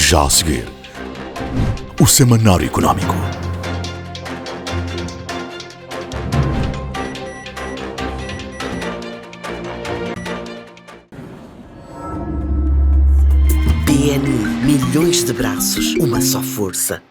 Já a seguir, o Semanário Económico. BNI, milhões de braços, uma só força.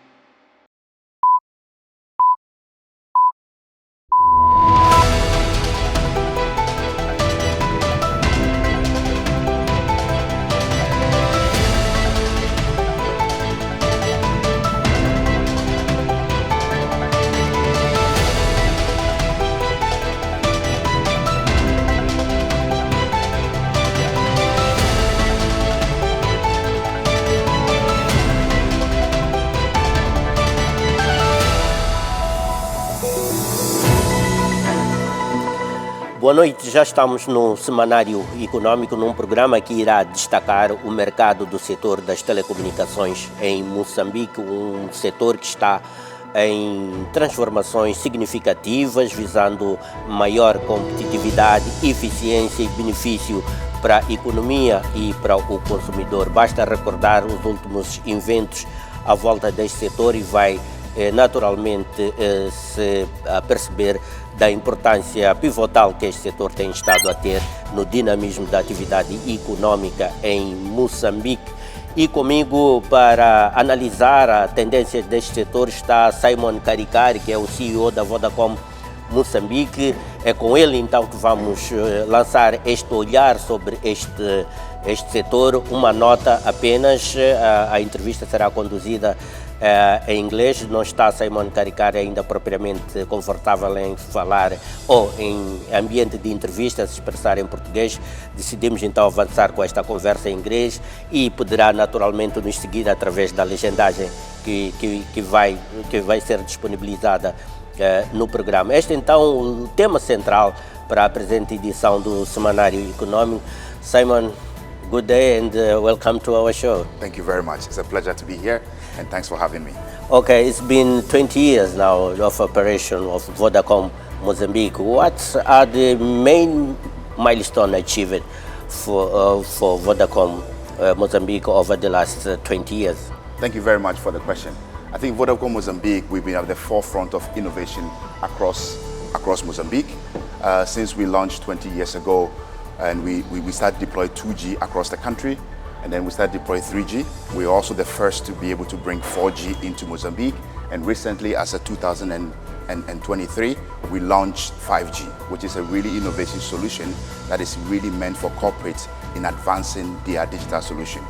Boa noite, já estamos no Semanário Económico, num programa que irá destacar o mercado do setor das telecomunicações em Moçambique, um setor que está em transformações significativas, visando maior competitividade, eficiência e benefício para a economia e para o consumidor. Basta recordar os últimos eventos à volta deste setor e vai naturalmente se perceber da importância pivotal que este setor tem estado a ter no dinamismo da atividade econômica em Moçambique. E comigo para analisar as tendências deste setor está Simon Karikari, que é o CEO da Vodacom Moçambique. É com ele então que vamos lançar este olhar sobre este setor. Uma nota apenas, a entrevista será conduzida em inglês, não está Simon Karikari ainda propriamente confortável em falar ou em ambiente de entrevista, se expressar em português. Decidimos então avançar com esta conversa em inglês e poderá naturalmente nos seguir através da legendagem que vai ser disponibilizada no programa. Este então o tema central para a presente edição do Semanário Económico. Simon, good day and welcome to our show. Thank you very much. It's a pleasure to be here and thanks for having me. Okay, it's been 20 years now of operation of Vodacom Mozambique. What are the main milestones achieved for Vodacom Mozambique over the last 20 years? Thank you very much for the question. I think Vodacom Mozambique, we've been at the forefront of innovation across Mozambique. Since we launched 20 years ago, and we started deploying 2G across the country, and then we started deploying 3G. We're also the first to be able to bring 4G into Mozambique, and recently, as of 2023, we launched 5G, which is a really innovative solution that is really meant for corporates in advancing their digital solution.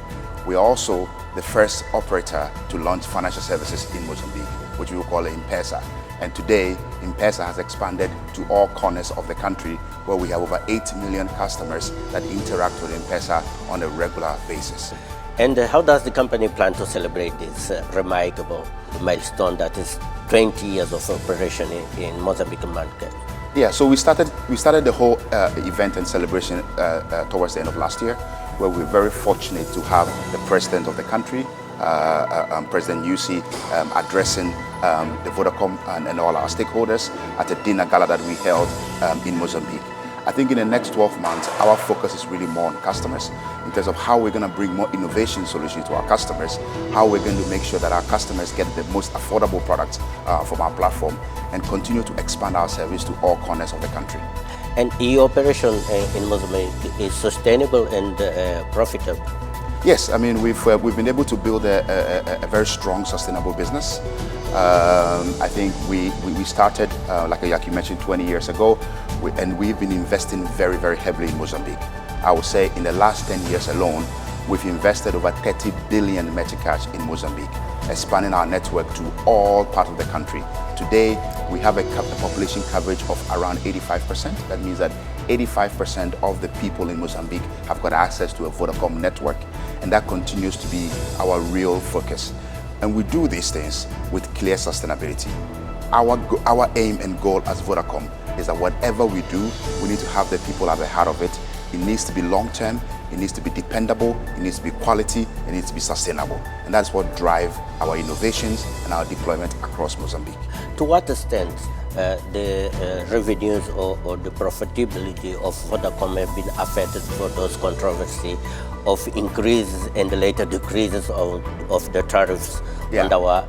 We're also the first operator to launch financial services in Mozambique, which we will call M-Pesa. And today, M-Pesa has expanded to all corners of the country, where we have over 8 million customers that interact with M-Pesa on a regular basis. And how does the company plan to celebrate this remarkable milestone that is 20 years of operation in Mozambique market? Yeah, so we started the whole event and celebration towards the end of last year, where we're very fortunate to have the president of the country, President Nyusi, addressing the Vodacom and all our stakeholders at a dinner gala that we held in Mozambique. I think in the next 12 months, our focus is really more on customers in terms of how we're going to bring more innovation solutions to our customers, how we're going to make sure that our customers get the most affordable products from our platform, and continue to expand our service to all corners of the country. And your operation in Mozambique is sustainable and profitable? Yes, I mean, we've been able to build a very strong, sustainable business. I think we started, like you mentioned, 20 years ago, and we've been investing very, very heavily in Mozambique. I would say in the last 10 years alone, we've invested over 30 billion meticais in Mozambique, expanding our network to all parts of the country. Today, we have a population coverage of around 85%. That means that 85% of the people in Mozambique have got access to a Vodacom network, and that continues to be our real focus. And we do these things with clear sustainability. Our aim and goal as Vodacom is that whatever we do, we need to have the people at the heart of it. It needs to be long-term, it needs to be dependable, it needs to be quality, it needs to be sustainable. And that's what drives our innovations and our deployment across Mozambique. To what extent the revenues or the profitability of Vodacom have been affected for those controversy of increases and later decreases of the tariffs Yeah. on our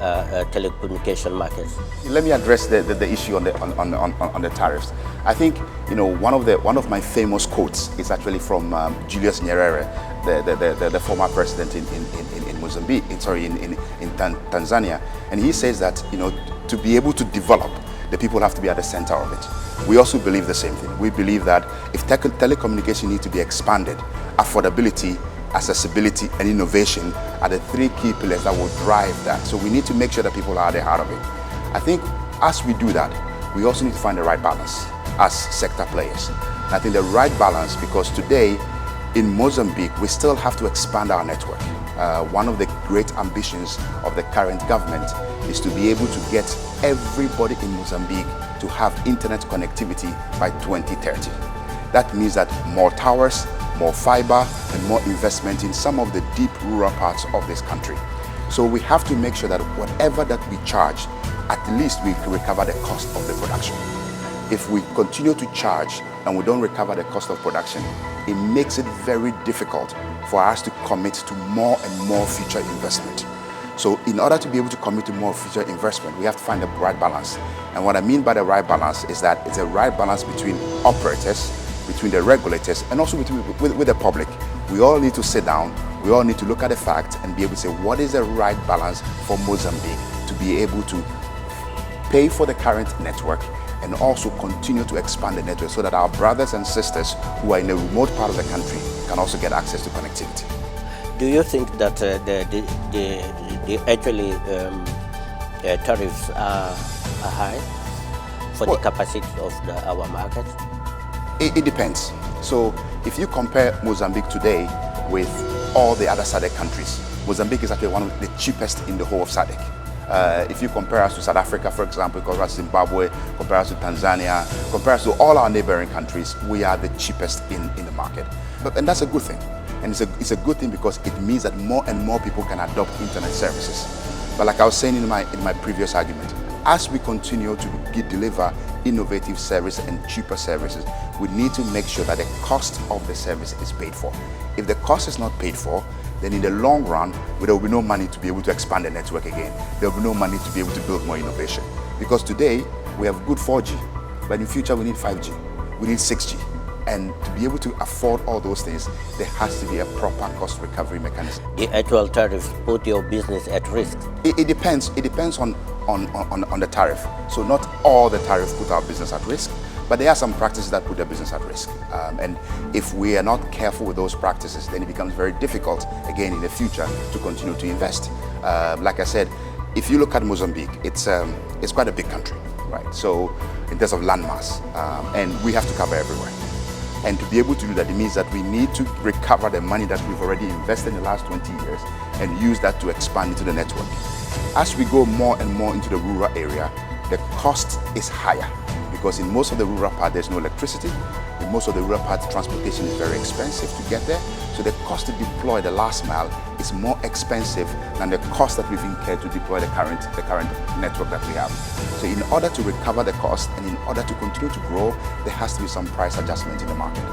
telecommunication markets? Let me address the issue on the tariffs. I think one of my famous quotes is actually from Julius Nyerere, the former president in Mozambique, in Tanzania, and he says that to be able to develop, the people have to be at the center of it. We also believe the same thing. We believe that if telecommunication needs to be expanded, affordability, accessibility, and innovation are the three key pillars that will drive that. So we need to make sure that people are at the heart of it. I think as we do that, we also need to find the right balance as sector players. And I think the right balance, because today in Mozambique, we still have to expand our network. One of the great ambitions of the current government is to be able to get everybody in Mozambique to have internet connectivity by 2030. That means that more towers, more fiber, and more investment in some of the deep rural parts of this country. So we have to make sure that whatever that we charge, at least we recover the cost of the production. If we continue to charge and we don't recover the cost of production, it makes it very difficult for us to commit to more and more future investment. So in order to be able to commit to more future investment, we have to find the right balance. And what I mean by the right balance is that it's a right balance between operators, between the regulators, and also with the public. We all need to sit down, we all need to look at the facts and be able to say what is the right balance for Mozambique to be able to pay for the current network and also continue to expand the network so that our brothers and sisters who are in a remote part of the country can also get access to connectivity. Do you think that actually tariffs are high for the capacity of our market? It depends. So if you compare Mozambique today with all the other SADC countries, Mozambique is actually one of the cheapest in the whole of SADC. If you compare us to South Africa, for example, compare us to Zimbabwe, compare us to Tanzania, compare us to all our neighboring countries, we are the cheapest in the market. And that's a good thing. And it's a good thing because it means that more and more people can adopt internet services. But like I was saying in my previous argument, as we continue to deliver innovative service and cheaper services, we need to make sure that the cost of the service is paid for. If the cost is not paid for, then in the long run, there will be no money to be able to expand the network again. There will be no money to be able to build more innovation. Because today, we have good 4G, but in future we need 5G, we need 6G. And to be able to afford all those things, there has to be a proper cost recovery mechanism. The actual tariffs put your business at risk? It depends. It depends on the tariff. So not all the tariffs put our business at risk, but there are some practices that put the business at risk. And if we are not careful with those practices, then it becomes very difficult, again, in the future, to continue to invest. Like I said, if you look at Mozambique, it's quite a big country, right? So in terms of landmass, and we have to cover everywhere. And to be able to do that, it means that we need to recover the money that we've already invested in the last 20 years and use that to expand into the network. As we go more and more into the rural area, the cost is higher because in most of the rural part, there's no electricity. In most of the rural parts, transportation is very expensive to get there. So the cost to deploy the last mile is more expensive than the cost that we've incurred to deploy the current network that we have. So in order to recover the cost and in order to continue to grow, there has to be some price adjustment in the market.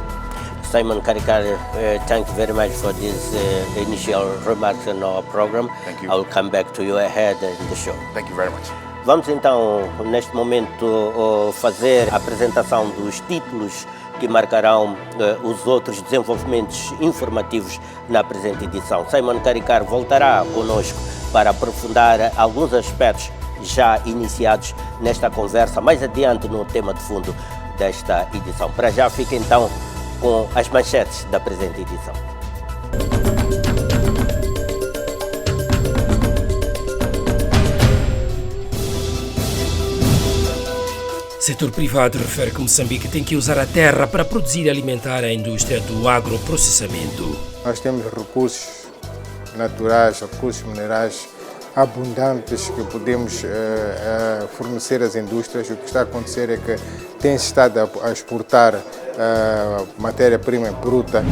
Simon Karikari, thank you very much for these initial remarks on our program. Thank you. I will come back to you ahead in the show. Thank you very much. Vamos então, neste momento, fazer a apresentação dos títulos que marcarão os outros desenvolvimentos informativos na presente edição. Simon Karikari voltará conosco para aprofundar alguns aspectos já iniciados nesta conversa, mais adiante no tema de fundo desta edição. Para já, fica então com as manchetes da presente edição. Setor privado refere que Moçambique tem que usar a terra para produzir e alimentar a indústria do agroprocessamento. Nós temos recursos naturais, recursos minerais abundantes que podemos fornecer às indústrias. O que está a acontecer é que tem-se estado a exportar matéria-prima bruta.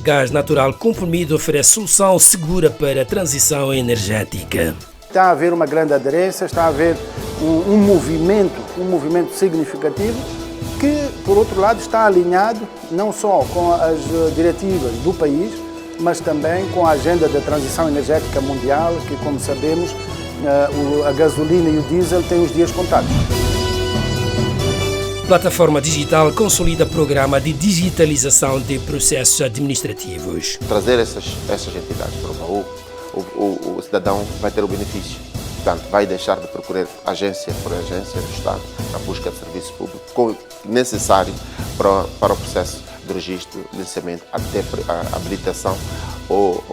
Gás natural comprimido oferece solução segura para a transição energética. Está a haver uma grande aderência, está a haver um movimento significativo que, por por outro lado, está alinhado não só com as diretivas do país, mas também com a agenda da transição energética mundial, que, como sabemos, a gasolina e o diesel têm os dias contados. Plataforma Digital consolida programa de digitalização de processos administrativos. Trazer essas entidades para o baú, o cidadão vai ter o benefício. Portanto, vai deixar de procurar agência por agência do Estado na busca de serviço público necessário para o processo de registro, licenciamento, até a habilitação ou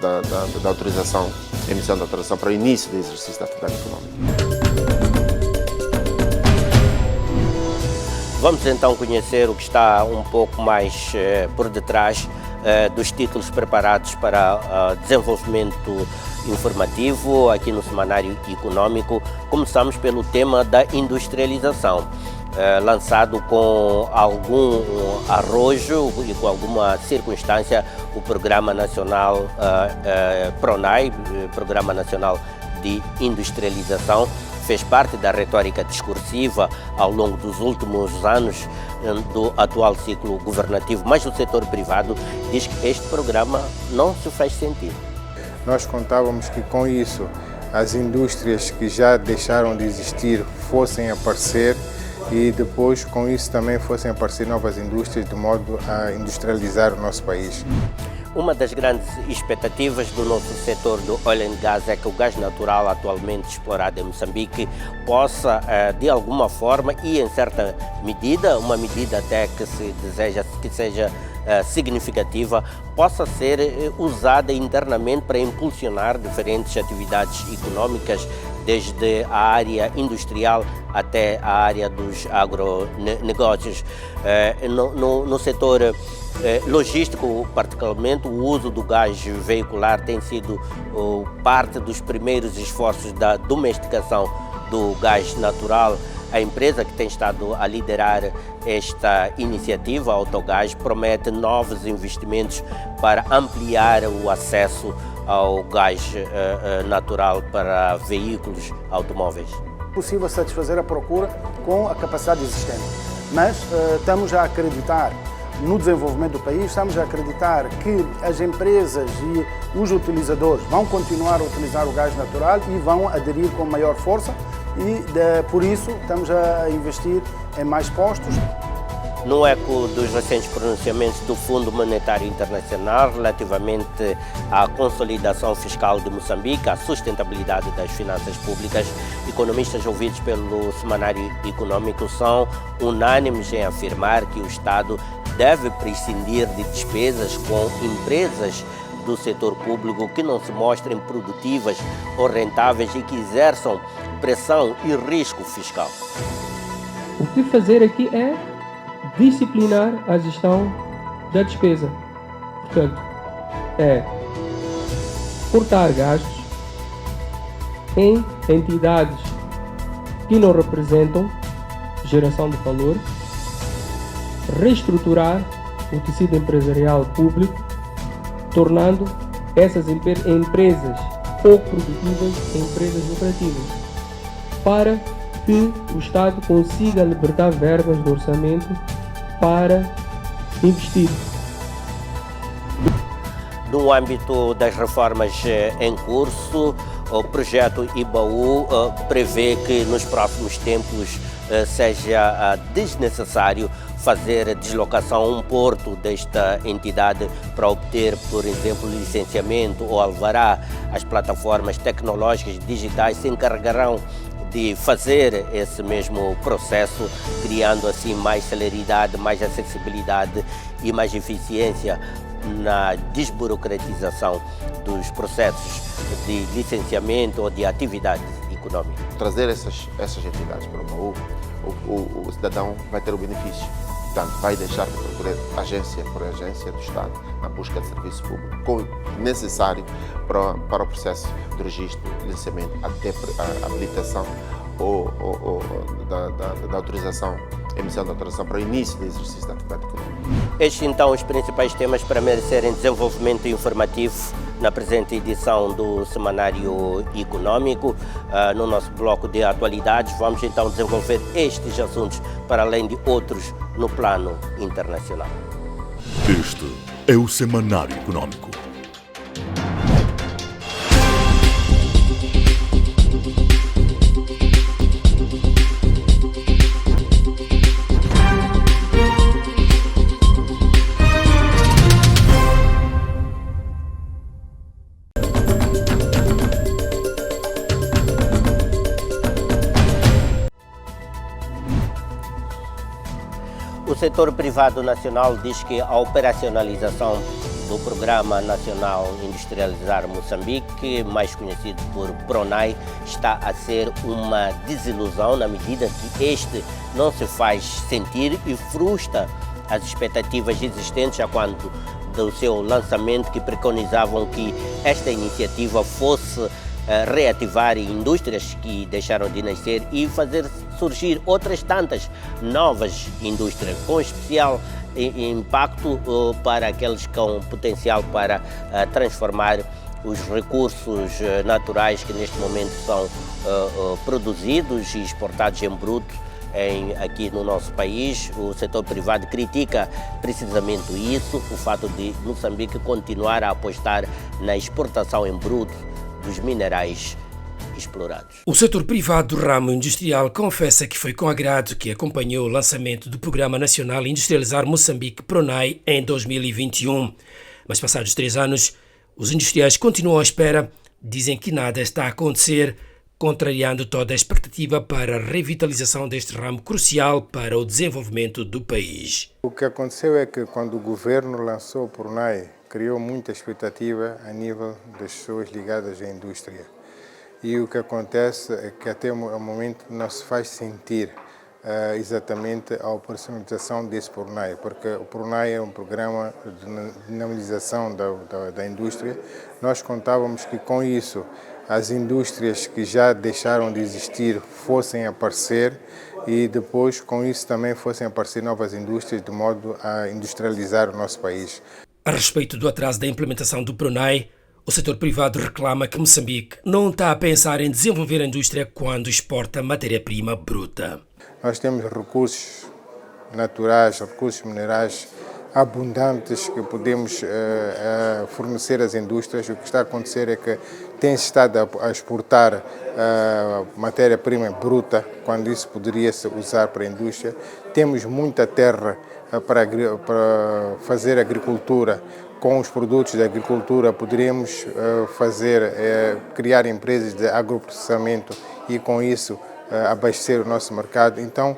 da autorização, emissão da autorização para o início do exercício da atividade econômica. Vamos então conhecer o que está um pouco mais por detrás dos títulos preparados para desenvolvimento informativo aqui no Semanário Econômico. Começamos pelo tema da industrialização, lançado com algum arrojo e com alguma circunstância o Programa Nacional PRONAI, Programa Nacional de Industrialização, fez parte da retórica discursiva ao longo dos últimos anos do atual ciclo governativo, mas o setor privado diz que este programa não se faz sentido. Nós contávamos que com isso as indústrias que já deixaram de existir fossem aparecer e depois com isso também fossem aparecer novas indústrias de modo a industrializar o nosso país. Uma das grandes expectativas do nosso setor do oil and gas é que o gás natural atualmente explorado em Moçambique possa, de alguma forma e em certa medida, uma medida até que se deseja que seja significativa, possa ser usada internamente para impulsionar diferentes atividades econômicas, desde a área industrial até a área dos agronegócios. No setor logístico, particularmente, o uso do gás veicular tem sido parte dos primeiros esforços da domesticação do gás natural. A empresa que tem estado a liderar esta iniciativa, a Autogás, promete novos investimentos para ampliar o acesso ao gás natural para veículos automóveis. É possível satisfazer a procura com a capacidade existente, mas estamos a acreditar no desenvolvimento do país, estamos a acreditar que as empresas e os utilizadores vão continuar a utilizar o gás natural e vão aderir com maior força e por isso estamos a investir em mais postos. No eco dos recentes pronunciamentos do Fundo Monetário Internacional relativamente à consolidação fiscal de Moçambique, à sustentabilidade das finanças públicas, economistas ouvidos pelo Semanário Econômico são unânimes em afirmar que o Estado deve prescindir de despesas com empresas do setor público que não se mostrem produtivas ou rentáveis e que exerçam pressão e risco fiscal. O que fazer aqui é disciplinar a gestão da despesa. Portanto, é cortar gastos em entidades que não representam geração de valor, reestruturar o tecido empresarial público, tornando essas empresas pouco produtivas em empresas lucrativas, para que o Estado consiga libertar verbas do orçamento para investir. No âmbito das reformas em curso, o projeto IBAU prevê que nos próximos tempos seja desnecessário fazer deslocação a um porto desta entidade para obter, por exemplo, licenciamento ou alvará. As plataformas tecnológicas digitais se encarregarão de fazer esse mesmo processo, criando assim mais celeridade, mais acessibilidade e mais eficiência na desburocratização dos processos de licenciamento ou de atividade econômica. Trazer essas entidades para o baú, o cidadão vai ter o benefício. Portanto, vai deixar de procurar agência por agência do Estado na busca de serviço público necessário para o processo de registro, licenciamento, até a habilitação ou da autorização, emissão da autorização para o início do exercício da atividade econômica. Estes então os principais temas para merecerem desenvolvimento informativo na presente edição do Semanário Econômico. No nosso bloco de atualidades, vamos então desenvolver estes assuntos para além de outros no plano internacional. Este é o Semanário Econômico. O setor privado nacional diz que a operacionalização do Programa Nacional Industrializar Moçambique, mais conhecido por PRONAI, está a ser uma desilusão na medida que este não se faz sentir e frustra as expectativas existentes a quando do seu lançamento, que preconizavam que esta iniciativa fosse reativar indústrias que deixaram de nascer e fazer surgir outras tantas novas indústrias, com especial impacto para aqueles com potencial para transformar os recursos naturais que neste momento são produzidos e exportados em bruto aqui no nosso país. O setor privado critica precisamente isso, o fato de Moçambique continuar a apostar na exportação em bruto dos minerais explorados. O setor privado do ramo industrial confessa que foi com agrado que acompanhou o lançamento do Programa Nacional Industrializar Moçambique PRONAI em 2021. Mas passados 3 anos, os industriais continuam à espera, dizem que nada está a acontecer, contrariando toda a expectativa para a revitalização deste ramo crucial para o desenvolvimento do país. O que aconteceu é que quando o governo lançou o PRONAI, criou muita expectativa a nível das pessoas ligadas à indústria. E o que acontece é que até o momento não se faz sentir exatamente a operacionalização desse PRONAI, porque o PRONAI é um programa de dinamização da indústria. Nós contávamos que com isso as indústrias que já deixaram de existir fossem aparecer e depois com isso também fossem aparecer novas indústrias de modo a industrializar o nosso país. A respeito do atraso da implementação do PRONAI, o setor privado reclama que Moçambique não está a pensar em desenvolver a indústria quando exporta matéria-prima bruta. Nós temos recursos naturais, recursos minerais abundantes que podemos fornecer às indústrias. O que está a acontecer é que tem-se estado a exportar matéria-prima bruta, quando isso poderia-se usar para a indústria. Temos muita terra para fazer agricultura. Com os produtos da agricultura poderíamos criar empresas de agroprocessamento e com isso abastecer o nosso mercado. Então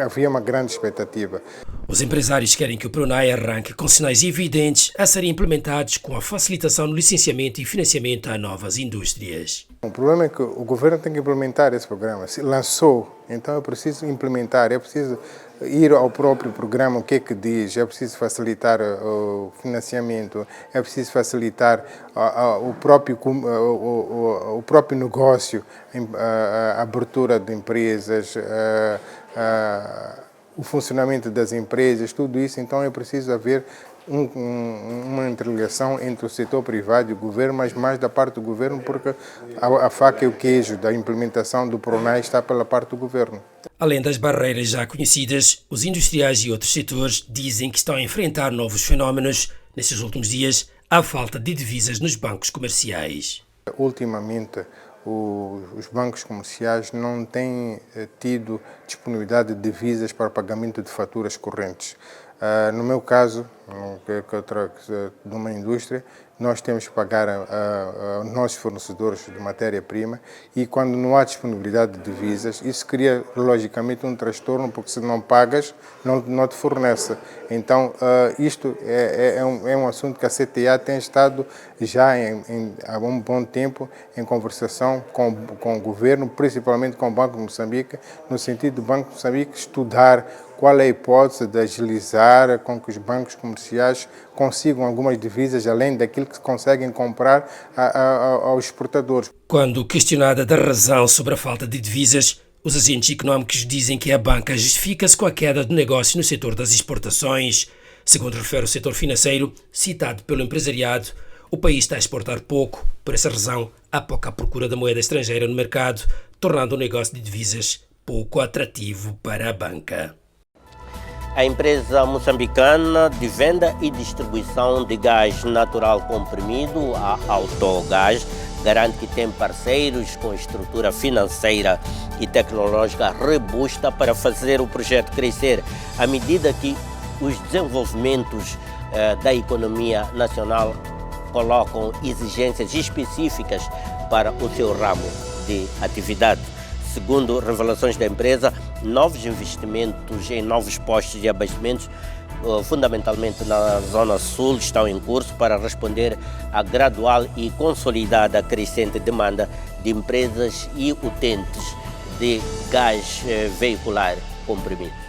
havia uma grande expectativa. Os empresários querem que o PRONAI arranque com sinais evidentes a serem implementados com a facilitação no licenciamento e financiamento a novas indústrias. O problema é que o governo tem que implementar esse programa. Se lançou, então é preciso implementar, é preciso ir ao próprio programa, o que é que diz, é preciso facilitar o financiamento, é preciso facilitar o próprio negócio, a abertura de empresas, o funcionamento das empresas, tudo isso. Então é preciso haver uma interligação entre o setor privado e o governo, mas mais da parte do governo, porque a faca e o queijo da implementação do PRONAI está pela parte do governo. Além das barreiras já conhecidas, os industriais e outros setores dizem que estão a enfrentar novos fenómenos. Nesses últimos dias, a falta de divisas nos bancos comerciais. Ultimamente, os bancos comerciais não têm tido disponibilidade de divisas para pagamento de faturas correntes. No meu caso, que eu trago de uma indústria, nós temos que pagar aos nossos fornecedores de matéria-prima e quando não há disponibilidade de divisas, isso cria logicamente um transtorno, porque se não pagas, não te fornece. Então, isto é um assunto que a CTA tem estado já há um bom tempo em conversação com o governo, principalmente com o Banco de Moçambique, no sentido do Banco de Moçambique estudar qual é a hipótese de agilizar com que os bancos comerciais consigam algumas divisas além daquilo que conseguem comprar aos exportadores. Quando questionada da razão sobre a falta de divisas, os agentes económicos dizem que a banca justifica-se com a queda do negócio no setor das exportações. Segundo refere o setor financeiro, citado pelo empresariado, o país está a exportar pouco. Por essa razão, há pouca procura da moeda estrangeira no mercado, tornando o negócio de divisas pouco atrativo para a banca. A empresa moçambicana de venda e distribuição de gás natural comprimido, a Autogás, garante que tem parceiros com estrutura financeira e tecnológica robusta para fazer o projeto crescer, à medida que os desenvolvimentos da economia nacional colocam exigências específicas para o seu ramo de atividade. Segundo revelações da empresa, novos investimentos em novos postos de abastecimento, fundamentalmente na Zona Sul, estão em curso para responder à gradual e consolidada crescente demanda de empresas e utentes de gás veicular comprimido.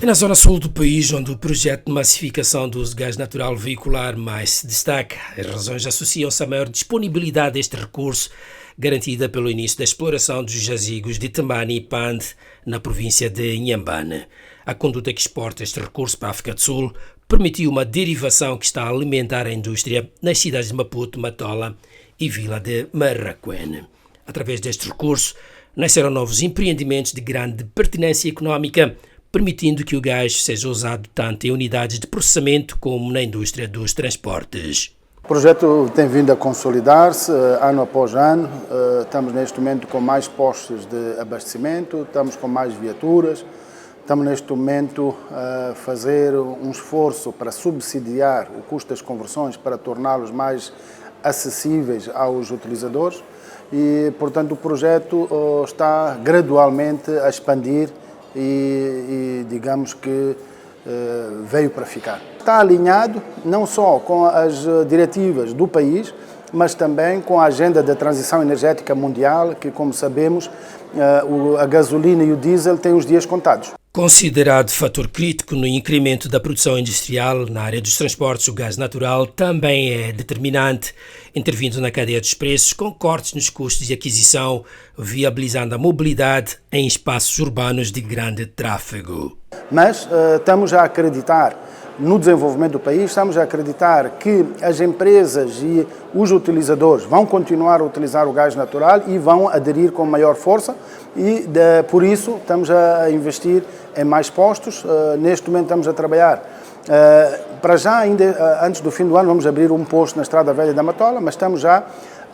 É na zona sul do país onde o projeto de massificação do uso de gás natural veicular mais se destaca. As razões associam-se à maior disponibilidade deste recurso, garantida pelo início da exploração dos jazigos de Temane e Pande, na província de Inhambane. A conduta que exporta este recurso para a África do Sul permitiu uma derivação que está a alimentar a indústria nas cidades de Maputo, Matola e Vila de Marraquém. Através deste recurso, nasceram novos empreendimentos de grande pertinência económica, permitindo que o gás seja usado tanto em unidades de processamento como na indústria dos transportes. O projeto tem vindo a consolidar-se ano após ano. Estamos neste momento com mais postos de abastecimento, estamos com mais viaturas, estamos neste momento a fazer um esforço para subsidiar o custo das conversões para torná-los mais acessíveis aos utilizadores e, portanto, o projeto está gradualmente a expandir e digamos que veio para ficar. Está alinhado não só com as diretivas do país, mas também com a agenda da transição energética mundial, que, como sabemos, a gasolina e o diesel têm os dias contados. Considerado fator crítico no incremento da produção industrial na área dos transportes, o gás natural também é determinante, intervindo na cadeia dos preços com cortes nos custos de aquisição, viabilizando a mobilidade em espaços urbanos de grande tráfego. Mas estamos a acreditar no desenvolvimento do país, estamos a acreditar que as empresas e os utilizadores vão continuar a utilizar o gás natural e vão aderir com maior força e por isso estamos a investir em mais postos. Neste momento estamos a trabalhar. Para já, ainda antes do fim do ano, vamos abrir um posto na Estrada Velha da Matola, mas estamos já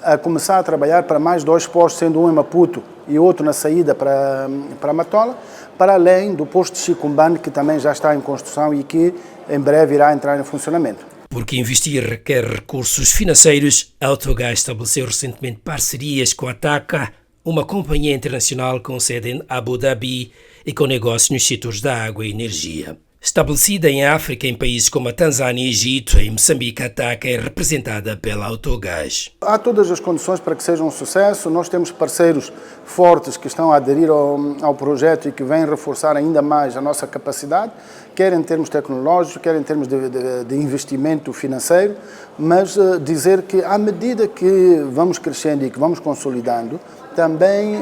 a começar a trabalhar para mais 2 postos, sendo um em Maputo e outro na saída para Matola, para além do posto de Chicumbane, que também já está em construção e que em breve irá entrar em funcionamento. Porque investir requer recursos financeiros, a Autogás estabeleceu recentemente parcerias com a TACA, uma companhia internacional com sede em Abu Dhabi e com negócios nos setores da água e energia. Estabelecida em África, em países como a Tanzânia e Egito, em Moçambique, a TACA é representada pela Autogás. Há todas as condições para que seja um sucesso. Nós temos parceiros fortes que estão a aderir ao projeto e que vêm reforçar ainda mais a nossa capacidade, quer em termos tecnológicos, quer em termos de investimento financeiro, mas dizer que à medida que vamos crescendo e que vamos consolidando, também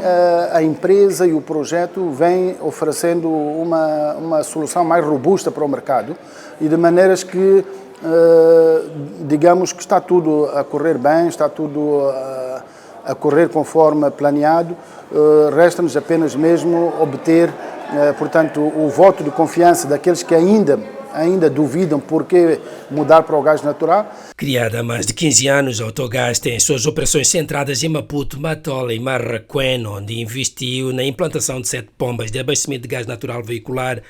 a empresa e o projeto vêm oferecendo uma solução mais robusta para o mercado e de maneiras que, digamos que está tudo a correr bem, está tudo a correr conforme planeado, resta-nos apenas mesmo obter, portanto, o voto de confiança daqueles que ainda duvidam por que mudar para o gás natural. Criada há mais de 15 anos, a Autogás tem suas operações centradas em Maputo, Matola e Marraquém, onde investiu na implantação de 7 bombas de abastecimento de gás natural veicular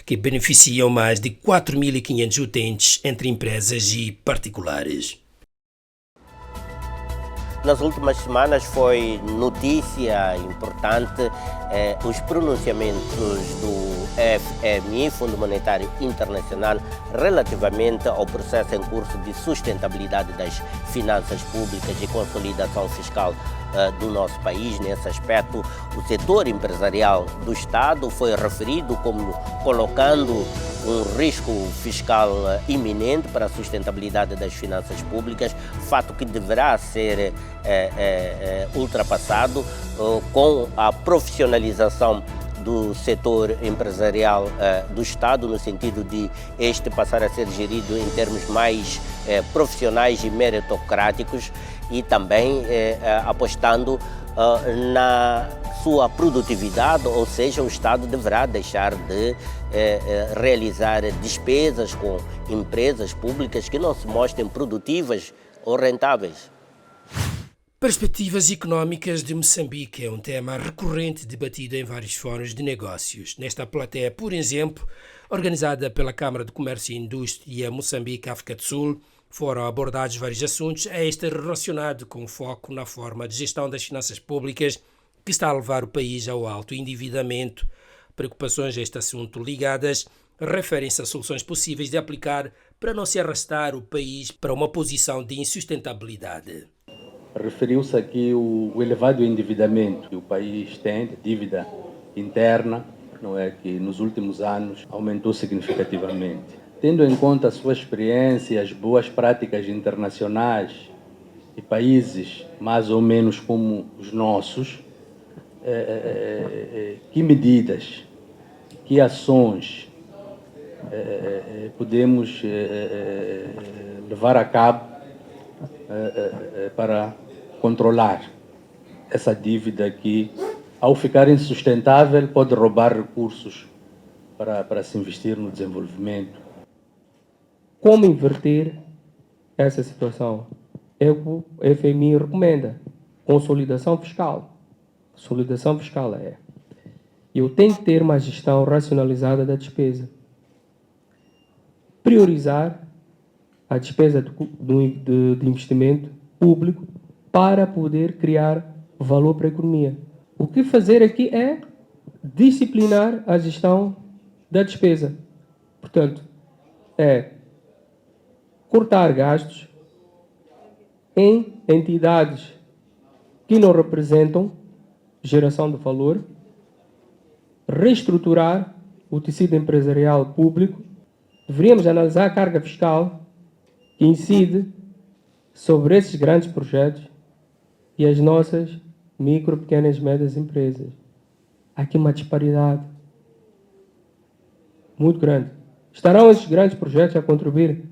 que beneficiam mais de 4.500 utentes entre empresas e particulares. Nas últimas semanas foi notícia importante os pronunciamentos do FMI, Fundo Monetário Internacional, relativamente ao processo em curso de sustentabilidade das finanças públicas e consolidação fiscal do nosso país. Nesse aspecto, o setor empresarial do Estado foi referido como colocando um risco fiscal iminente para a sustentabilidade das finanças públicas, fato que deverá ser ultrapassado com a profissionalização do setor empresarial do Estado, no sentido de este passar a ser gerido em termos mais profissionais e meritocráticos, e também apostando na sua produtividade, ou seja, o Estado deverá deixar de realizar despesas com empresas públicas que não se mostrem produtivas ou rentáveis. Perspectivas económicas de Moçambique é um tema recorrente debatido em vários fóruns de negócios. Nesta plateia, por exemplo, organizada pela Câmara de Comércio e Indústria Moçambique-África do Sul, foram abordados vários assuntos, este relacionado com foco na forma de gestão das finanças públicas que está a levar o país ao alto endividamento. Preocupações a este assunto ligadas referem-se a soluções possíveis de aplicar para não se arrastar o país para uma posição de insustentabilidade. Referiu-se aqui o elevado endividamento que o país tem, de dívida interna, não é, que nos últimos anos aumentou significativamente. Tendo em conta a sua experiência, as boas práticas internacionais e países mais ou menos como os nossos, que medidas, que ações podemos levar a cabo para controlar essa dívida que, ao ficar insustentável, pode roubar recursos para se investir no desenvolvimento. Como inverter essa situação? O FMI recomenda consolidação fiscal. Consolidação fiscal eu tenho que ter uma gestão racionalizada da despesa. Priorizar a despesa de investimento público para poder criar valor para a economia. O que fazer aqui é disciplinar a gestão da despesa. Portanto, cortar gastos em entidades que não representam geração de valor, reestruturar o tecido empresarial público. Deveríamos analisar a carga fiscal que incide sobre esses grandes projetos e as nossas micro, pequenas e médias empresas. Há aqui uma disparidade muito grande. Estarão esses grandes projetos a contribuir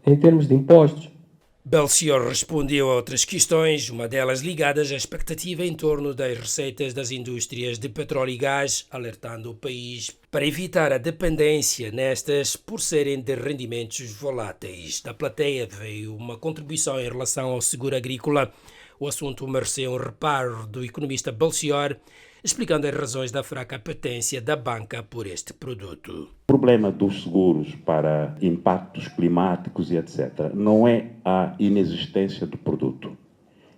em termos de impostos? Belchior respondeu a outras questões, uma delas ligadas à expectativa em torno das receitas das indústrias de petróleo e gás, alertando o país para evitar a dependência nestas por serem de rendimentos voláteis. Da plateia veio uma contribuição em relação ao seguro agrícola. O assunto mereceu um reparo do economista Belchior, explicando as razões da fraca apetência da banca por este produto. O problema dos seguros para impactos climáticos e etc. não é a inexistência do produto,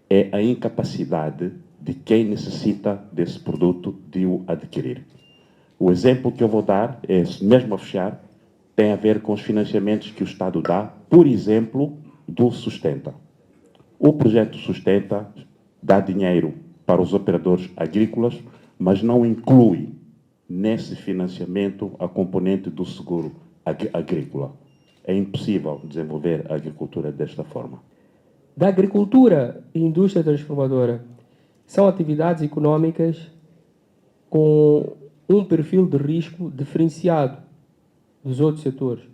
é a incapacidade de quem necessita desse produto de o adquirir. O exemplo que eu vou dar, mesmo a fechar, tem a ver com os financiamentos que o Estado dá, por exemplo, do Sustenta. O projeto Sustenta dá dinheiro para os operadores agrícolas, mas não inclui nesse financiamento a componente do seguro agrícola. É impossível desenvolver a agricultura desta forma. Da agricultura e indústria transformadora são atividades económicas com um perfil de risco diferenciado dos outros setores.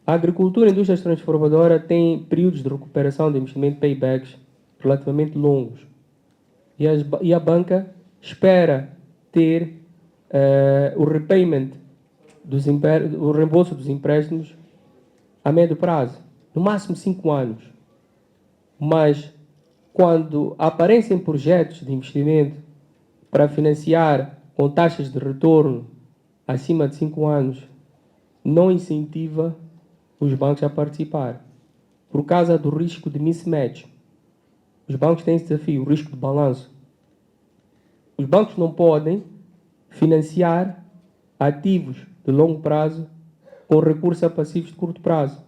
A agricultura e indústria transformadora têm períodos de recuperação de investimento paybacks relativamente longos. E a banca espera ter o repayment o reembolso dos empréstimos a médio prazo, no máximo 5 anos. Mas, quando aparecem projetos de investimento para financiar com taxas de retorno acima de 5 anos, não incentiva os bancos a participar, por causa do risco de mismatch. Os bancos têm esse desafio, o risco de balanço. Os bancos não podem financiar ativos de longo prazo com recurso a passivos de curto prazo.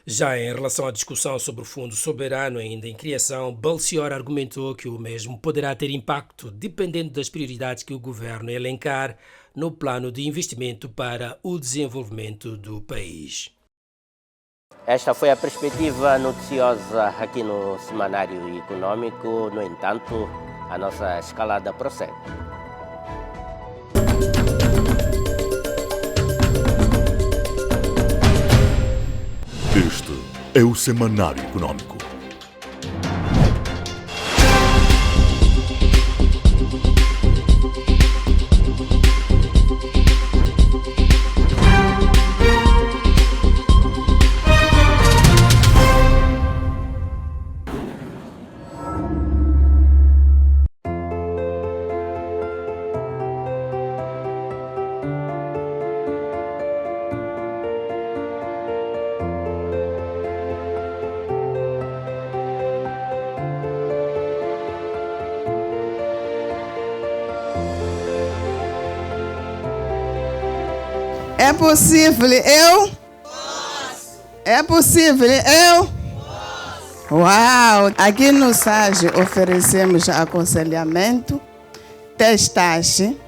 Já em relação à discussão sobre o Fundo Soberano ainda em criação, Belchior argumentou que o mesmo poderá ter impacto dependendo das prioridades que o governo elencar no plano de investimento para o desenvolvimento do país. Esta foi a perspectiva noticiosa aqui no Semanário Econômico. No entanto, a nossa escalada prossegue. Este é o Semanário Econômico. É possível, eu? Posso. É possível, eu? Posso. Uau! Aqui no SAGE oferecemos aconselhamento, testagem,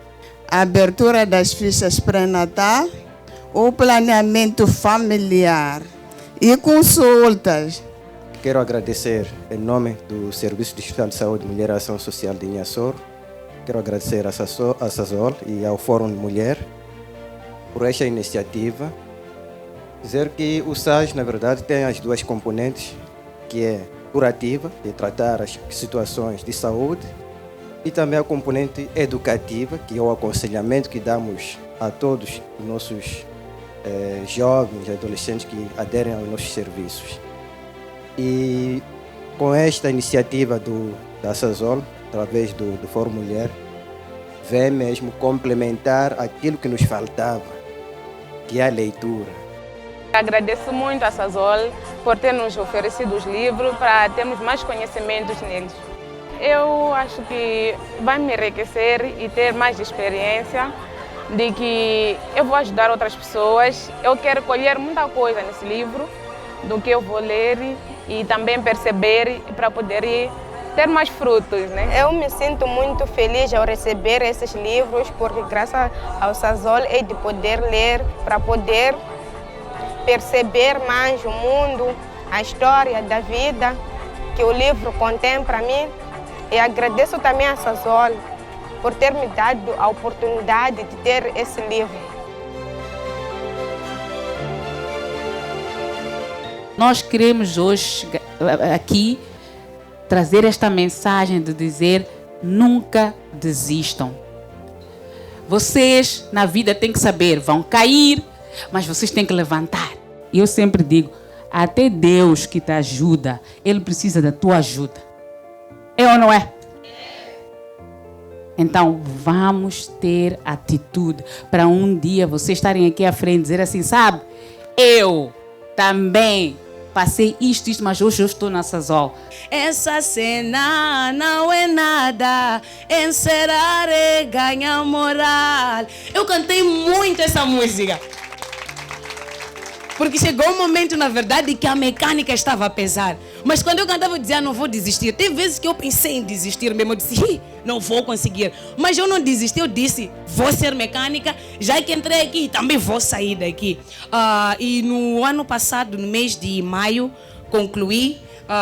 abertura das fichas pré-natal, o planeamento familiar e consultas. Quero agradecer em nome do Serviço Distrital de Saúde e Mulher e Ação Social de Inhassoro. Quero agradecer a SASOL e ao Fórum de Mulher por esta iniciativa. Dizer que o SAGE, na verdade, tem as duas componentes, que é curativa, de tratar as situações de saúde, e também a componente educativa, que é o aconselhamento que damos a todos os nossos jovens e adolescentes que aderem aos nossos serviços. E com esta iniciativa da SASOL, através do Fórum Mulher, vem mesmo complementar aquilo que nos faltava, que é a leitura. Agradeço muito a SASOL por ter nos oferecido os livros para termos mais conhecimentos neles. Eu acho que vai me enriquecer e ter mais experiência de que eu vou ajudar outras pessoas. Eu quero colher muita coisa nesse livro do que eu vou ler e também perceber para poder ter mais frutos, né? Eu me sinto muito feliz ao receber esses livros, porque graças ao SASOL é de poder ler, para poder perceber mais o mundo, a história da vida que o livro contém para mim. E agradeço também a SASOL por ter me dado a oportunidade de ter esse livro. Nós queremos hoje aqui trazer esta mensagem de dizer: nunca desistam. Vocês na vida têm que saber, vão cair, mas vocês têm que levantar. E eu sempre digo, até Deus que te ajuda, Ele precisa da tua ajuda. É ou não é? Então vamos ter atitude para um dia vocês estarem aqui à frente e dizer assim, sabe, eu também passei isto, mas hoje eu estou na SASOL. Essa cena não é nada, encerar é ganhar moral. Eu cantei muito essa música. Porque chegou um momento, na verdade, que a mecânica estava a pesar. Mas quando eu cantava, eu dizia, não vou desistir. Tem vezes que eu pensei em desistir mesmo. Eu disse, não vou conseguir. Mas eu não desisti, eu disse, vou ser mecânica. Já que entrei aqui, também vou sair daqui. E no ano passado, no mês de maio, concluí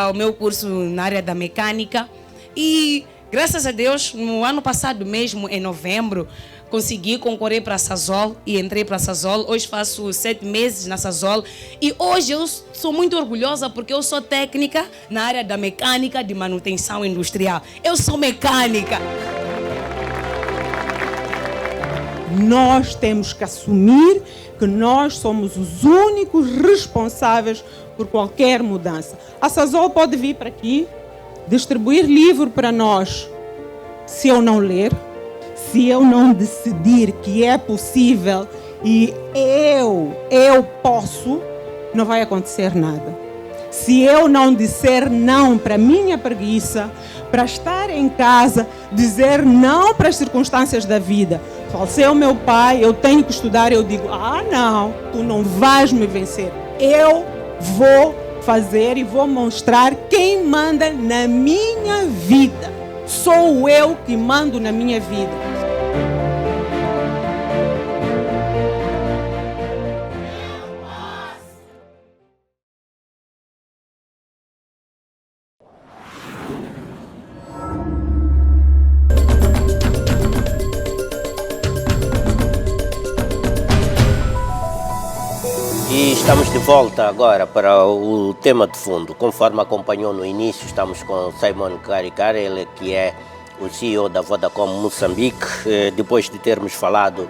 o meu curso na área da mecânica. E, graças a Deus, no ano passado mesmo, em novembro, consegui concorrer para a SASOL e entrei para a SASOL. Hoje faço 7 meses na SASOL e hoje eu sou muito orgulhosa porque eu sou técnica na área da mecânica de manutenção industrial. Eu sou mecânica. Nós temos que assumir que nós somos os únicos responsáveis por qualquer mudança. A SASOL pode vir para aqui, distribuir livro para nós. Se eu não ler, se eu não decidir que é possível e eu posso, não vai acontecer nada. Se eu não disser não para a minha preguiça, para estar em casa, dizer não para as circunstâncias da vida. Faleceu meu pai, eu tenho que estudar, eu digo, não, tu não vais me vencer. Eu vou fazer e vou mostrar quem manda na minha vida. Sou eu que mando na minha vida. Estamos de volta agora para o tema de fundo. Conforme acompanhou no início, estamos com Simon Karikar, ele que é o CEO da Vodacom Moçambique. Depois de termos falado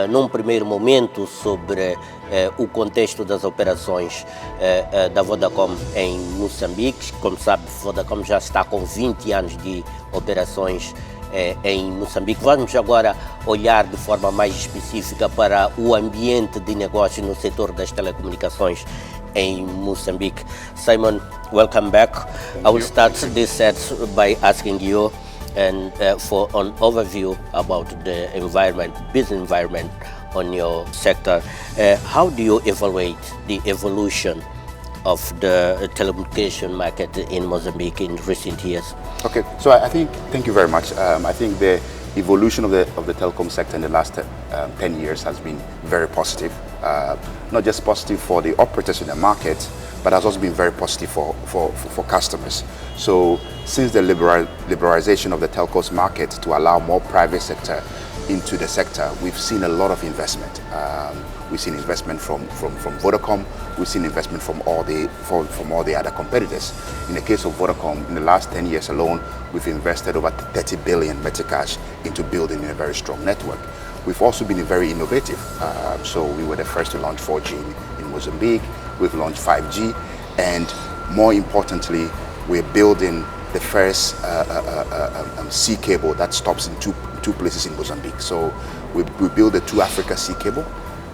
num primeiro momento sobre o contexto das operações da Vodacom em Moçambique. Como sabe, a Vodacom já está com 20 anos de operações em Moçambique. Vamos agora olhar de forma mais específica para o ambiente de negócio no setor das telecomunicações em Moçambique. Simon, welcome back. I will start this set by asking you for an overview about the environment, business environment on your sector. How do you evaluate the evolution of the telecommunication market in Mozambique in recent years? Okay, so I think, thank you very much. I think the evolution of the telecom sector in the last 10 years has been very positive. Not just positive for the operators in the market, but has also been very positive for customers. So since the liberalization of the telcos market to allow more private sector into the sector, we've seen a lot of investment. We've seen investment from Vodacom. We've seen investment from all the other competitors. In the case of Vodacom, in the last 10 years alone, we've invested over 30 billion Metacash into building a very strong network. We've also been very innovative. So we were the first to launch 4G in Mozambique. We've launched 5G, and more importantly, we're building the first sea cable that stops in two places in Mozambique. So we built the Two Africa Sea Cable,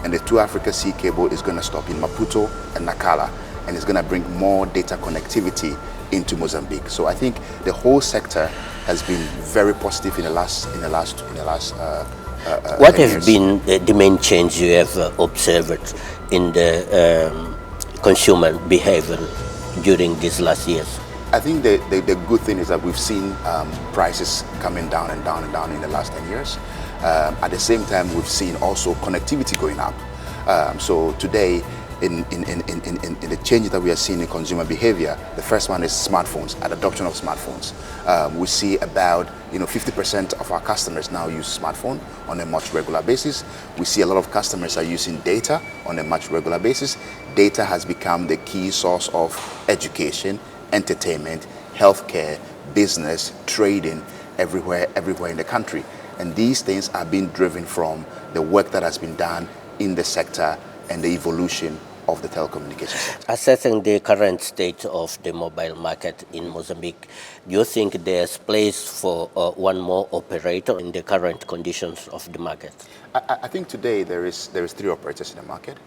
and the Two Africa Sea Cable is going to stop in Maputo and Nacala, and it's going to bring more data connectivity into Mozambique. So I think the whole sector has been very positive in the last. What have been the main change you have observed in the consumer behavior during these last years? I think the good thing is that we've seen prices coming down and down and down in the last 10 years. At the same time, we've seen also connectivity going up. So today, in the changes that we are seeing in consumer behavior, the first one is smartphones, and adoption of smartphones. We see about 50% of our customers now use smartphone on a much regular basis. We see a lot of customers are using data on a much regular basis. Data has become the key source of education, entertainment, healthcare, business, trading, everywhere in the country. And these things are being driven from the work that has been done in the sector and the evolution of the telecommunications sector. Assessing the current state of the mobile market in Mozambique, do you think there's place for one more operator in the current conditions of the market? I think today there is 3 operators in the market.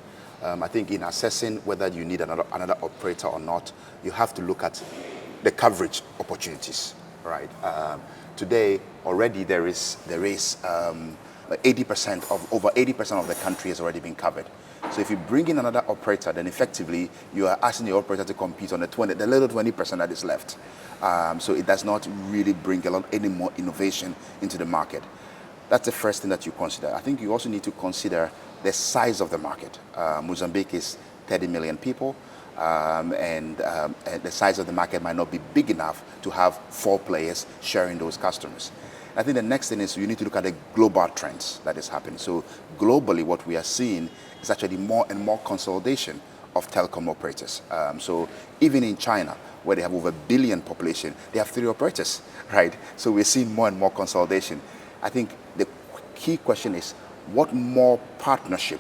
I think in assessing whether you need another operator or not, you have to look at the coverage opportunities, right? Today, already there is 80% of over 80% of the country has already been covered. So if you bring in another operator, then effectively you are asking the operator to compete on the little 20% that is left. So it does not really bring any more innovation into the market. That's the first thing that you consider. I think you also need to consider the size of the market. Mozambique is 30 million people, and the size of the market might not be big enough to have 4 players sharing those customers. I think the next thing is you need to look at the global trends that is happening. So globally, what we are seeing is actually more and more consolidation of telecom operators. So even in China, where they have over 1 billion population, they have 3 operators, right? So we're seeing more and more consolidation. I think the key question is, what more partnership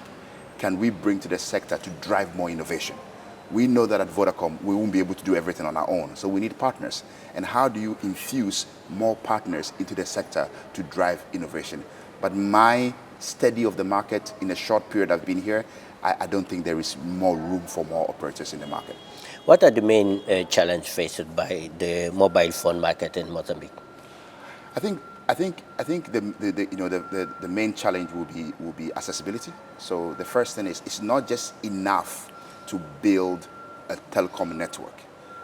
can we bring to the sector to drive more innovation? We know that at Vodacom, we won't be able to do everything on our own, so we need partners. And how do you infuse more partners into the sector to drive innovation? But my study of the market in a short period I've been here, I don't think there is more room for more operators in the market. What are the main challenges faced by the mobile phone market in Mozambique? I think the main challenge will be accessibility. So the first thing is, it's not just enough to build a telecom network.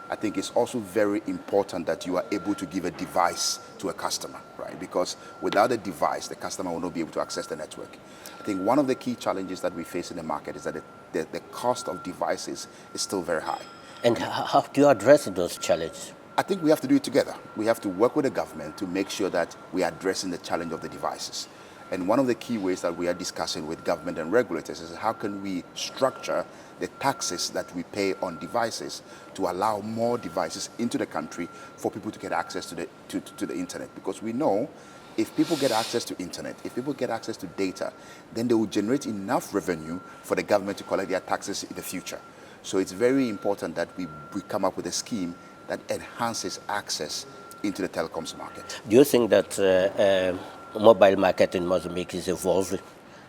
I think it's also very important that you are able to give a device to a customer, right? Because without a device, the customer will not be able to access the network. I think one of the key challenges that we face in the market is that the cost of devices is still very high. And how do you address those challenges? I think we have to do it together. We have to work with the government to make sure that we are addressing the challenge of the devices. And one of the key ways that we are discussing with government and regulators is how can we structure the taxes that we pay on devices to allow more devices into the country for people to get access to the internet. Because we know if people get access to internet, if people get access to data, then they will generate enough revenue for the government to collect their taxes in the future. So it's very important that we come up with a scheme that enhances access into the telecoms market. Do you think that mobile market in Mozambique is evolving,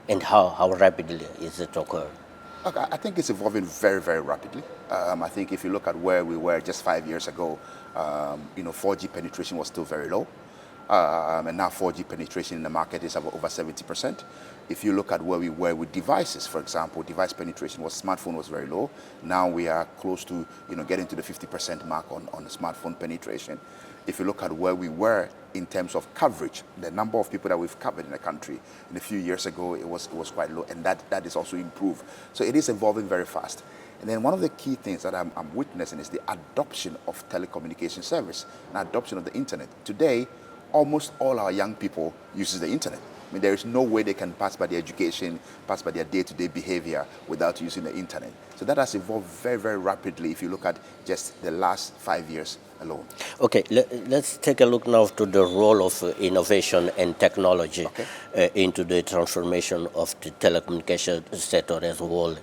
and how rapidly is it occurring? Okay, I think it's evolving very, very rapidly. I think if you look at where we were just 5 years ago, 4G penetration was still very low. And now 4G penetration in the market is over 70%. If you look at where we were with devices, for example, device penetration smartphone was very low. Now we are close to getting to the 50% mark on the smartphone penetration. If you look at where we were in terms of coverage, the number of people that we've covered in the country, in a few years ago it was quite low, and that is also improved. So it is evolving very fast. And then one of the key things that I'm witnessing is the adoption of telecommunication service and adoption of the internet. Today, almost all our young people uses the internet. I mean, there is no way they can pass by their education, pass by their day-to-day behavior without using the internet. So that has evolved very, very rapidly if you look at just the last 5 years alone. Okay, let's take a look now to the role of innovation and technology into the transformation of the telecommunication sector as a whole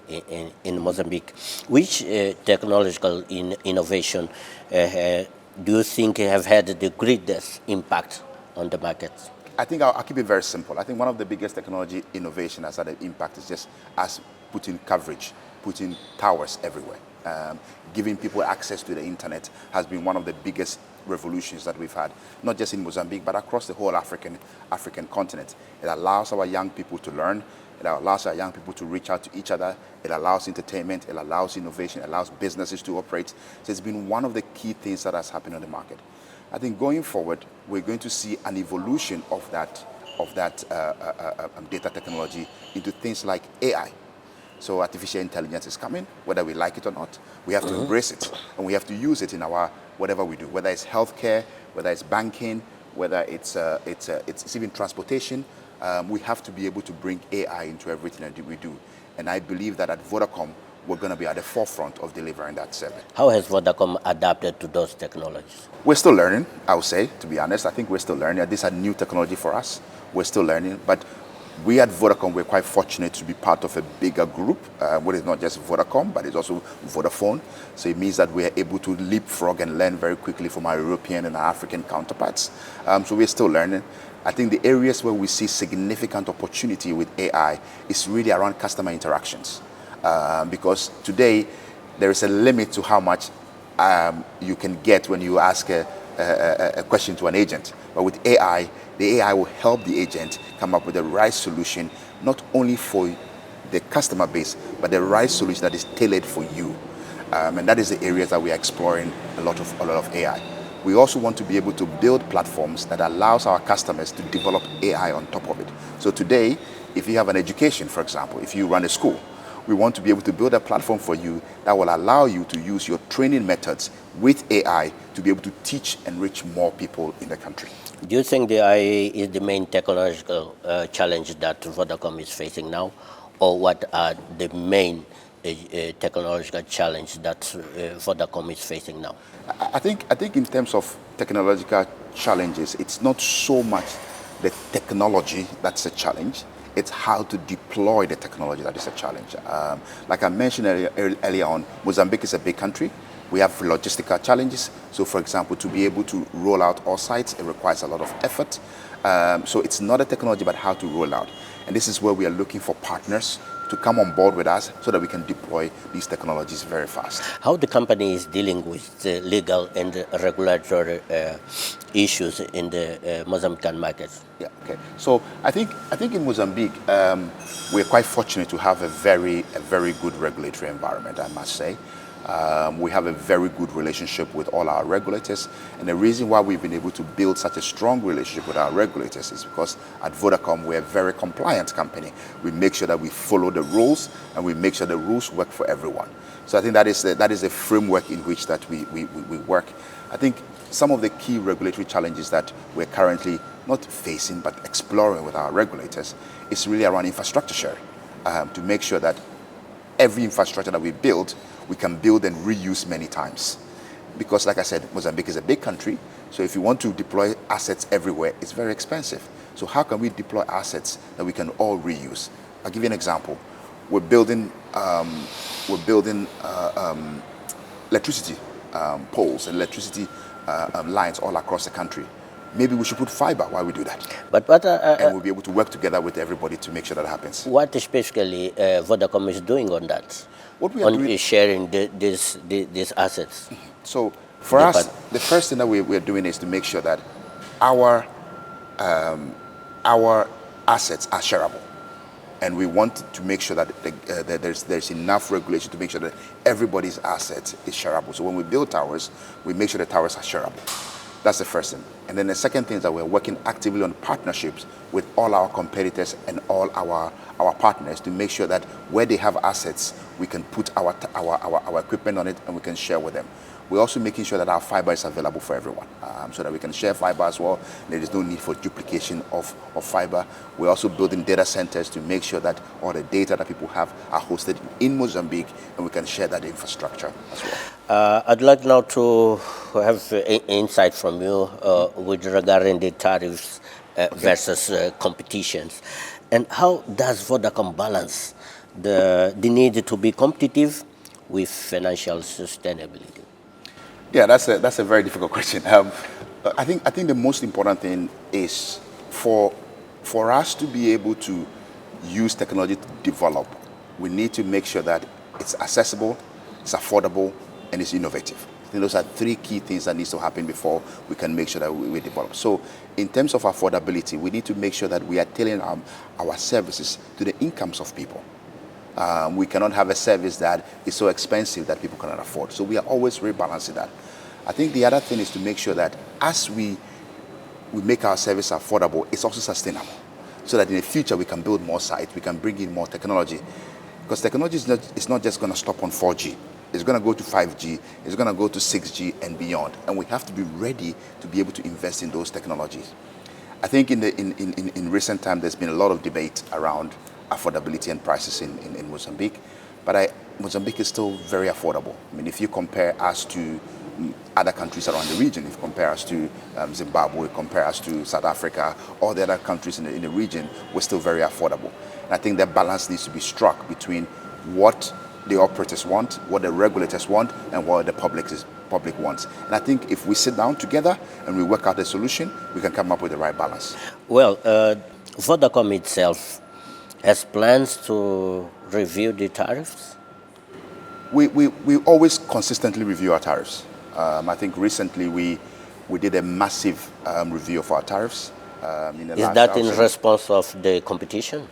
in Mozambique. Which technological innovation do you think have had the greatest impact on the market? I think I'll keep it very simple. I think one of the biggest technology innovation has had an impact is just us putting coverage, putting towers everywhere. Giving people access to the internet has been one of the biggest revolutions that we've had, not just in Mozambique, but across the whole African continent. It allows our young people to learn. It allows our young people to reach out to each other. It allows entertainment. It allows innovation. It allows businesses to operate. So it's been one of the key things that has happened on the market. I think going forward, we're going to see an evolution of that data technology into things like AI. So artificial intelligence is coming, whether we like it or not. We have to embrace it, and we have to use it in our whatever we do, whether it's healthcare, whether it's banking, whether it's even transportation. We have to be able to bring AI into everything that we do. And I believe that at Vodacom, we're going to be at the forefront of delivering that service. How has Vodacom adapted to those technologies? We're still learning, I would say, to be honest. I think we're still learning. These are new technology for us. We're still learning. But we at Vodacom, we're quite fortunate to be part of a bigger group, where it's not just Vodacom, but it's also Vodafone. So it means that we are able to leapfrog and learn very quickly from our European and our African counterparts. So we're still learning. I think the areas where we see significant opportunity with AI is really around customer interactions. Because today there is a limit to how much you can get when you ask a question to an agent. But with AI, the AI will help the agent come up with the right solution, not only for the customer base, but the right solution that is tailored for you. And that is the areas that we are exploring a lot of AI. We also want to be able to build platforms that allows our customers to develop AI on top of it. So today, if you have an education, for example, if you run a school, we want to be able to build a platform for you that will allow you to use your training methods with AI to be able to teach and reach more people in the country. Do you think the AI is the main technological challenge that Vodacom is facing now? Or what are the main technological challenge that Vodacom is facing now? I think in terms of technological challenges, it's not so much the technology that's a challenge. It's how to deploy the technology that is a challenge. Like I mentioned earlier on, Mozambique is a big country. We have logistical challenges. So for example, to be able to roll out all sites, it requires a lot of effort. So it's not a technology, but how to roll out. And this is where we are looking for partners to come on board with us so that we can deploy these technologies very fast. How the company is dealing with the legal and regulatory issues in the Mozambican market? Yeah, okay. So I think in Mozambique, we're quite fortunate to have a very good regulatory environment, I must say. We have a very good relationship with all our regulators, and the reason why we've been able to build such a strong relationship with our regulators is because at Vodacom we're a very compliant company. We make sure that we follow the rules, and we make sure the rules work for everyone. So I think that is the framework in which that we work. I think some of the key regulatory challenges that we're currently not facing but exploring with our regulators is really around infrastructure sharing, to make sure that every infrastructure that we build, we can build and reuse many times. Because like I said, Mozambique is a big country, so if you want to deploy assets everywhere, it's very expensive. So how can we deploy assets that we can all reuse? I'll give you an example. We're building electricity poles and electricity lines all across the country. Maybe we should put fiber while we do that. But what and we'll be able to work together with everybody to make sure that happens. What especially Vodacom is doing on that? What we are doing is sharing these assets. So for us, the first thing that we're doing is to make sure that our assets are shareable. And we want to make sure that, that there's enough regulation to make sure that everybody's asset is shareable. So when we build towers, we make sure the towers are shareable. That's the first thing. And then the second thing is that we're working actively on partnerships with all our competitors and all our partners to make sure that where they have assets, we can put our equipment on it and we can share with them. We're also making sure that our fiber is available for everyone, so that we can share fiber as well. There is no need for duplication of fiber. We're also building data centers to make sure that all the data that people have are hosted in Mozambique, and we can share that infrastructure as well. I'd like now to have insight from you with regarding the tariffs versus competitions. And how does Vodacom balance the need to be competitive with financial sustainability? Yeah, that's a very difficult question. I think the most important thing is for us to be able to use technology to develop, we need to make sure that it's accessible, it's affordable, and it's innovative. I think those are three key things that needs to happen before we can make sure that we develop. So in terms of affordability, we need to make sure that we are tailoring our services to the incomes of people. We cannot have a service that is so expensive that people cannot afford. So we are always rebalancing that. I think the other thing is to make sure that as we make our service affordable, it's also sustainable. So that in the future we can build more sites, we can bring in more technology. Because technology is not just going to stop on 4G. It's going to go to 5G, it's going to go to 6G and beyond. And we have to be ready to be able to invest in those technologies. I think in recent time there's been a lot of debate around affordability and prices in Mozambique, but Mozambique is still very affordable. I mean, if you compare us to other countries around the region, if you compare us to Zimbabwe, compare us to South Africa, all the other countries in the region, we're still very affordable. And I think that balance needs to be struck between what the operators want, what the regulators want, and what the public wants. And I think if we sit down together and we work out a solution, we can come up with the right balance. Well, Vodacom itself has plans to review the tariffs? We always consistently review our tariffs. I think recently we did a massive review of our tariffs. Is that in response of the competition?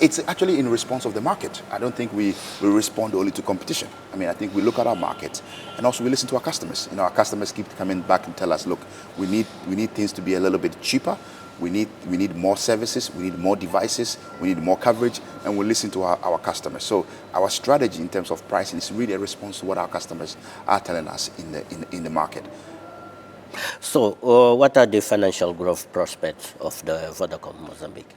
It's actually in response of the market. I don't think we respond only to competition. I mean, I think we look at our market and also we listen to our customers. You know, our customers keep coming back and tell us, look, we need things to be a little bit cheaper. We need more services, we need more devices, we need more coverage, and we listen to our customers. So our strategy in terms of pricing is really a response to what our customers are telling us in the market. So what are the financial growth prospects of the Vodacom Mozambique?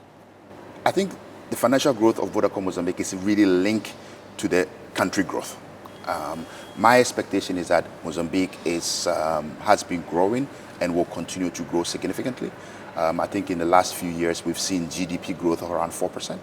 I think the financial growth of Vodacom Mozambique is really linked to the country growth. My expectation is that Mozambique has been growing and will continue to grow significantly. I think in the last few years we've seen GDP growth of around 4%,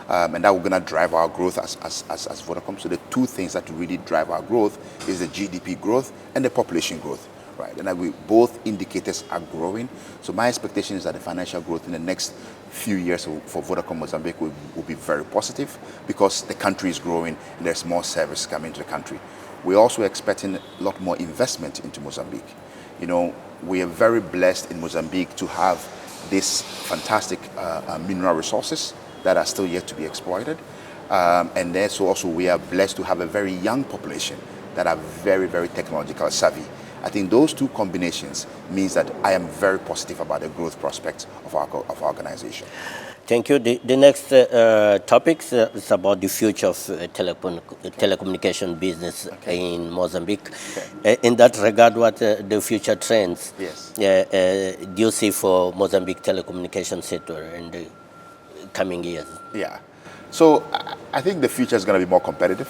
and that we're going to drive our growth as Vodacom. So the two things that really drive our growth is the GDP growth and the population growth, right? And both indicators are growing. So my expectation is that the financial growth in the next few years for Vodacom Mozambique will be very positive because the country is growing and there's more service coming to the country. We're also expecting a lot more investment into Mozambique. You know, we are very blessed in Mozambique to have these fantastic mineral resources that are still yet to be exploited. And then so also we are blessed to have a very young population. that are very, very technological savvy. I think those two combinations means that I am very positive about the growth prospects of our organization. Thank you. The next topic is about the future of telecommunication business in Mozambique. In that regard, what the future trends do you see for Mozambique telecommunication sector in the coming years? Yeah. So I think the future is going to be more competitive.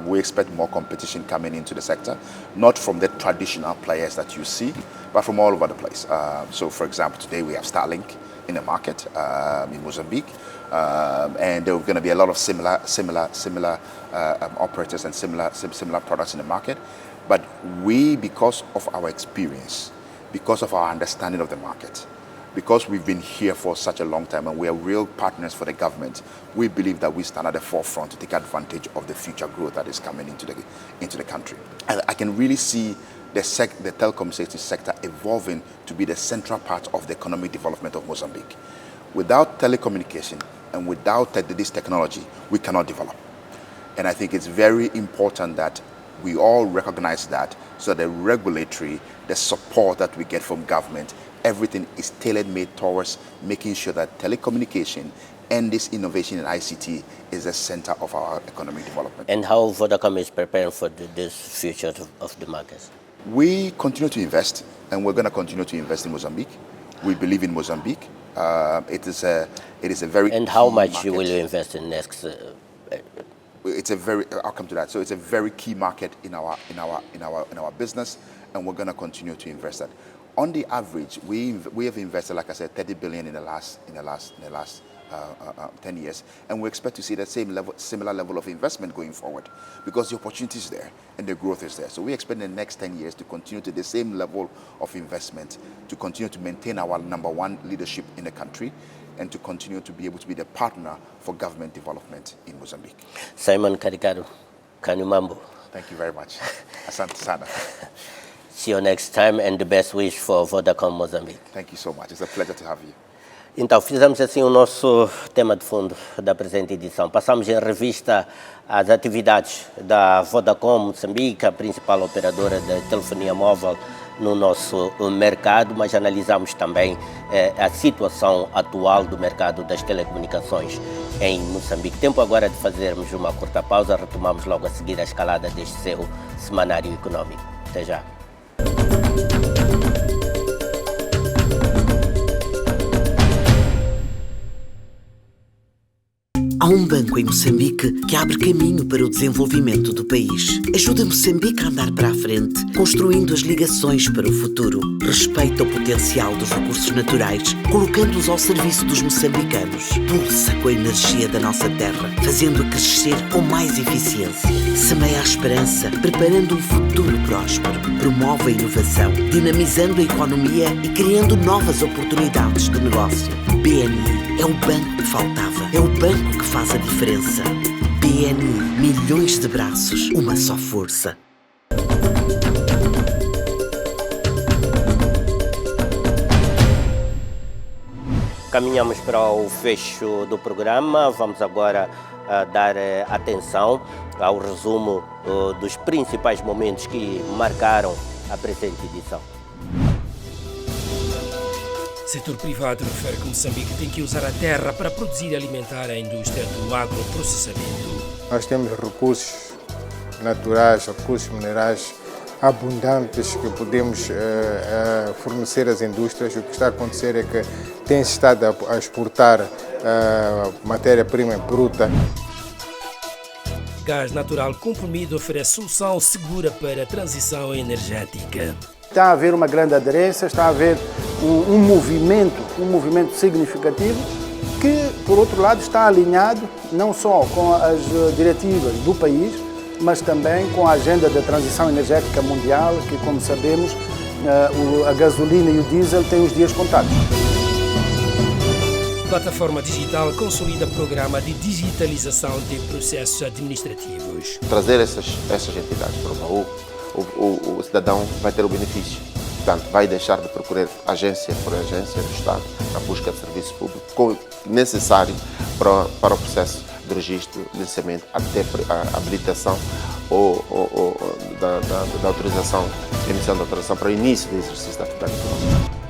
We expect more competition coming into the sector, not from the traditional players that you see, but from all over the place. So, for example, today we have Starlink in the market in Mozambique, and there are going to be a lot of similar operators and similar products in the market. But we, because of our experience, because of our understanding of the market, because we've been here for such a long time and we are real partners for the government, we believe that we stand at the forefront to take advantage of the future growth that is coming into the country. And I can really see the telecommunications sector evolving to be the central part of the economic development of Mozambique. Without telecommunication and without this technology, we cannot develop. And I think it's very important that we all recognize that, so the regulatory, the support that we get from government, everything is tailor-made towards making sure that telecommunication and this innovation in ICT is the center of our economic development. And how Vodacom is preparing for this future of the markets? We continue to invest, and we're going to continue to invest in Mozambique. We believe in Mozambique. It is a very and how much market. will you invest in next? I'll come to that. So it's a very key market in our business, and we're going to continue to invest that. On the average, we have invested, like I said, 30 billion in the last 10 years, and we expect to see that similar level of investment going forward, because the opportunity is there and the growth is there. So we expect in the next 10 years to continue to the same level of investment, to continue to maintain our #1 leadership in the country, and to continue to be able to be the partner for government development in Mozambique. Simon Karikaru, Kanumambo. Thank you very much. Asante sana. See you next time, and the best wish for Vodacom Mozambique. Thank you so much. It's a pleasure to have you. Então, fizemos assim o nosso tema de fundo da presente edição. Passamos em revista as atividades da Vodacom Moçambique, a principal operadora de telefonia móvel no nosso mercado, mas analisamos também a situação atual do mercado das telecomunicações em Moçambique. Tempo agora de fazermos uma curta pausa, retomamos logo a seguir a escalada deste seu semanário econômico. Até já. Há um banco em Moçambique que abre caminho para o desenvolvimento do país. Ajuda Moçambique a andar para a frente, construindo as ligações para o futuro. Respeita o potencial dos recursos naturais, colocando-os ao serviço dos moçambicanos. Pulsa com a energia da nossa terra, fazendo-a crescer com mais eficiência. Semeia a esperança, preparando um futuro próspero. Promove a inovação, dinamizando a economia e criando novas oportunidades de negócio. BNI é o banco que faltava. É o banco que faz a diferença. BNI, milhões de braços, uma só força. Caminhamos para o fecho do programa. Vamos agora dar atenção ao resumo dos principais momentos que marcaram a presente edição. O setor privado refere que Moçambique tem que usar a terra para produzir e alimentar a indústria do agroprocessamento. Nós temos recursos naturais, recursos minerais abundantes que podemos fornecer às indústrias. O que está a acontecer é que tem-se estado a exportar matéria-prima bruta. Gás natural comprimido oferece solução segura para a transição energética. Está a haver uma grande aderência, está a haver um movimento significativo que, por outro lado, está alinhado não só com as diretivas do país, mas também com a agenda da transição energética mundial, que, como sabemos, a gasolina e o diesel têm os dias contados. Plataforma digital consolida programa de digitalização de processos administrativos. Trazer essas entidades para o baú, o cidadão vai ter o benefício. Portanto, vai deixar de procurar agência por agência do Estado na busca de serviço público necessário para o processo de registro, licenciamento, até a habilitação da autorização, emissão da autorização para o início do exercício da atividade econômica.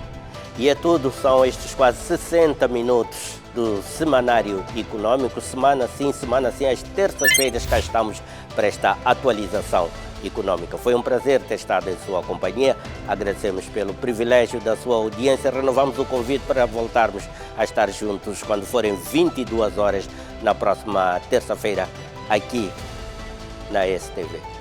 E é tudo, são estes quase 60 minutos do Semanário Econômico, semana sim, às terças-feiras cá estamos para esta atualização econômica. Foi um prazer ter estado em sua companhia, agradecemos pelo privilégio da sua audiência, renovamos o convite para voltarmos a estar juntos quando forem 22 horas na próxima terça-feira aqui na STV.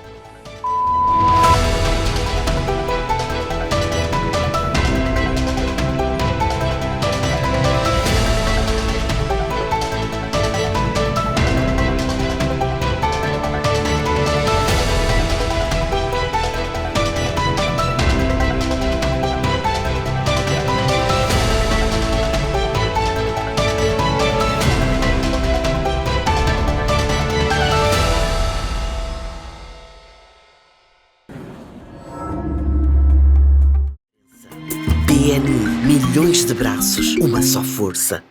BNI, milhões de braços, uma só força.